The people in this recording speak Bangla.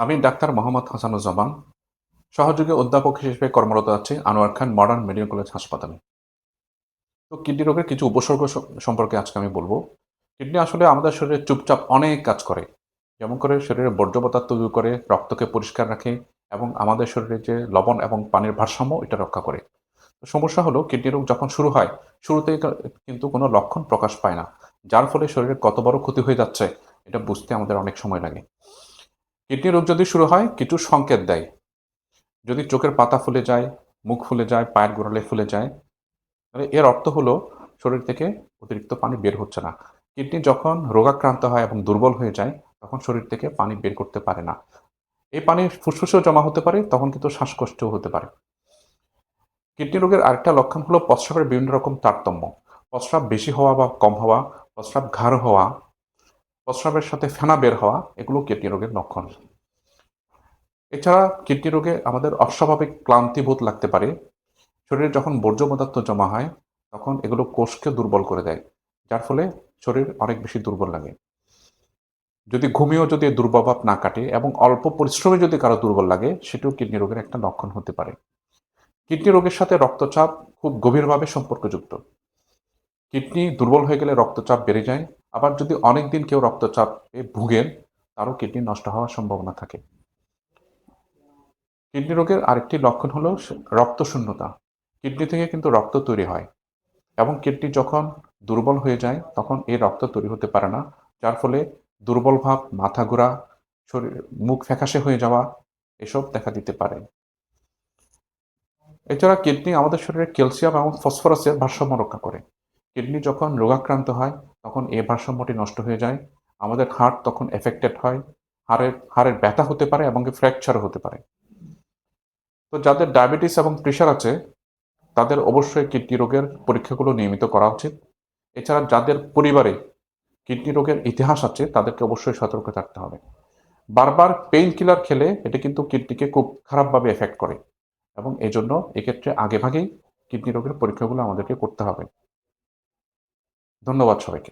আমি ডাক্তার মোহাম্মদ হাসানুজ্জামান, সহযোগী অধ্যাপক হিসেবে কর্মরত আছি আনোয়ার খান মডার্ন মেডিকেল কলেজ হাসপাতালে। তো কিডনি রোগের কিছু উপসর্গ সম্পর্কে আজকে আমি বলব। কিডনি আসলে আমাদের শরীরে চুপচাপ অনেক কাজ করে। যেমন করে শরীরে বর্জ্য পদার্থ দূর করে, রক্তকে পরিষ্কার রাখে এবং আমাদের শরীরে যে লবণ এবং পানির ভারসাম্য এটা রক্ষা করে। তো সমস্যা হলো কিডনি রোগ যখন শুরু হয়, শুরুতেই কিন্তু কোনো লক্ষণ প্রকাশ পায় না। যার ফলে শরীরের কত বড় ক্ষতি হয়ে যাচ্ছে এটা বুঝতে আমাদের অনেক সময় লাগে। কিডনি রোগ যদি শুরু হয় কিছু সংকেত দেয়। যদি চোখের পাতা ফুলে যায়, মুখ ফুলে যায়, পায়ের গোড়ালি ফুলে যায়, তাহলে এর অর্থ হলো শরীর থেকে অতিরিক্ত পানি বের হচ্ছে না। কিডনি যখন রোগাক্রান্ত হয় এবং দুর্বল হয়ে যায়, তখন শরীর থেকে পানি বের করতে পারে না। এই পানি ফুসফুসেও জমা হতে পারে, তখন কিন্তু শ্বাসকষ্টও হতে পারে। কিডনি রোগের আরেকটা লক্ষণ হলো প্রস্রাবের বিভিন্ন রকম তারতম্য। প্রস্রাব বেশি হওয়া বা কম হওয়া, প্রস্রাব ঘাড় হওয়া, প্রস্রাবের সাথে ফেনা বের হওয়া, এগুলো কিডনি রোগের লক্ষণ। এছাড়া কিডনি রোগে আমাদের অস্বাভাবিক ক্লান্তিবোধ লাগতে পারে। শরীরে যখন বর্জ্য পদার্থ জমা হয়, তখন এগুলো কোষকে দুর্বল করে দেয়। যার ফলে শরীর অনেক বেশি দুর্বল লাগে। যদি ঘুমিয়েও যদি এর দুর্প্রভাব না কাটে এবং অল্প পরিশ্রমে যদি কারো দুর্বল লাগে, সেটাও কিডনি রোগের একটা লক্ষণ হতে পারে। কিডনি রোগের সাথে রক্তচাপ খুব গভীরভাবে সম্পর্কযুক্ত। কিডনি দুর্বল হয়ে গেলে রক্তচাপ বেড়ে যায়। আবার যদি অনেকদিন কেউ রক্তচাপে ভুগেন, তারও কিডনি নষ্ট হওয়ার সম্ভাবনা থাকে। কিডনি রোগের আরেকটি লক্ষণ হলো রক্তশূন্যতা। কিডনি থেকে কিন্তু রক্ত তৈরি হয় এবং কিডনি যখন দুর্বল হয়ে যায়, তখন এই রক্ত তৈরি হতে পারে না। যার ফলে দুর্বল ভাব, মাথা ঘোরা, শরীর মুখ ফ্যাকাশে হয়ে যাওয়া, এসব দেখা দিতে পারে। এছাড়া কিডনি আমাদের শরীরে ক্যালসিয়াম এবং ফসফরাসের ভারসাম্য রক্ষা করে। কিডনি যখন রোগাক্রান্ত হয়, তখন এই ভারসাম্যটি নষ্ট হয়ে যায়। আমাদের হার্ট তখন এফেক্টেড হয়। হাড়ের ব্যথা হতে পারে এবং ফ্র্যাকচারও হতে পারে। তো যাদের ডায়াবেটিস এবং প্রেশার আছে, তাদের অবশ্যই কিডনি রোগের পরীক্ষাগুলো নিয়মিত করা উচিত। এছাড়া যাদের পরিবারে কিডনি রোগের ইতিহাস আছে, তাদেরকে অবশ্যই সতর্ক থাকতে হবে। বারবার পেইন কিলার খেলে এটা কিন্তু কিডনিকে খুব খারাপভাবে এফেক্ট করে এবং এজন্য এক্ষেত্রে আগেভাগেই কিডনি রোগের পরীক্ষাগুলো আমাদেরকে করতে হবে। ধন্যবাদ সবাইকে।